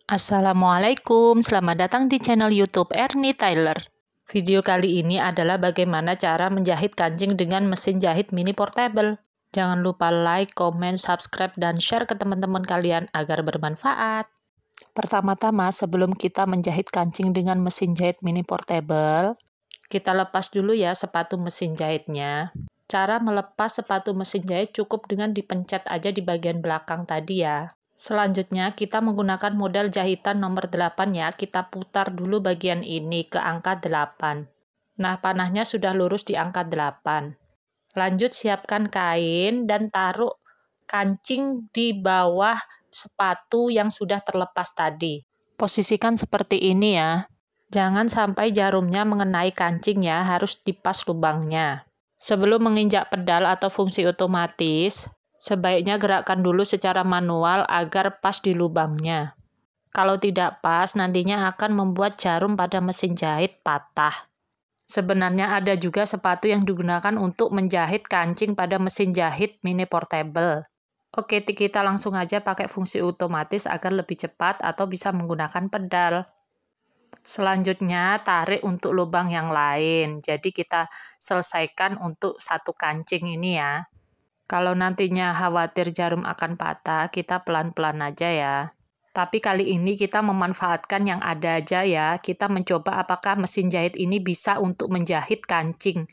Assalamualaikum, selamat datang di channel YouTube Ernie Tyler. Video kali ini adalah bagaimana cara menjahit kancing dengan mesin jahit mini portable. Jangan lupa like, comment, subscribe, dan share ke teman-teman kalian agar bermanfaat. Pertama-tama, sebelum kita menjahit kancing dengan mesin jahit mini portable, kita lepas dulu ya sepatu mesin jahitnya. Cara melepas sepatu mesin jahit cukup dengan dipencet aja di bagian belakang tadi ya. Selanjutnya, kita menggunakan model jahitan nomor 8 ya. Kita putar dulu bagian ini ke angka 8. Nah, panahnya sudah lurus di angka 8. Lanjut, siapkan kain dan taruh kancing di bawah sepatu yang sudah terlepas tadi. Posisikan seperti ini ya. Jangan sampai jarumnya mengenai kancing ya, harus dipas lubangnya. Sebelum menginjak pedal atau fungsi otomatis, sebaiknya gerakkan dulu secara manual agar pas di lubangnya. Kalau tidak pas, nantinya akan membuat jarum pada mesin jahit patah. Sebenarnya ada juga sepatu yang digunakan untuk menjahit kancing pada mesin jahit mini portable. Oke, kita langsung aja pakai fungsi otomatis agar lebih cepat atau bisa menggunakan pedal. Selanjutnya, tarik untuk lubang yang lain. Jadi kita selesaikan untuk satu kancing ini ya. Kalau nantinya khawatir jarum akan patah, kita pelan-pelan aja ya. Tapi kali ini kita memanfaatkan yang ada aja ya. Kita mencoba apakah mesin jahit ini bisa untuk menjahit kancing.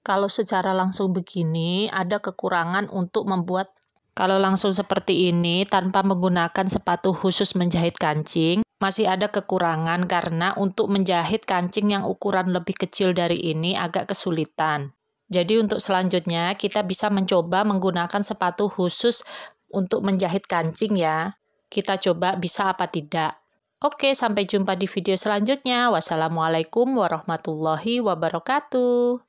Kalau secara langsung begini, ada kekurangan untuk membuat. Kalau langsung seperti ini, tanpa menggunakan sepatu khusus menjahit kancing, masih ada kekurangan karena untuk menjahit kancing yang ukuran lebih kecil dari ini agak kesulitan. Jadi untuk selanjutnya kita bisa mencoba menggunakan sepatu khusus untuk menjahit kancing ya. Kita coba bisa apa tidak. Oke, sampai jumpa di video selanjutnya. Wassalamualaikum warahmatullahi wabarakatuh.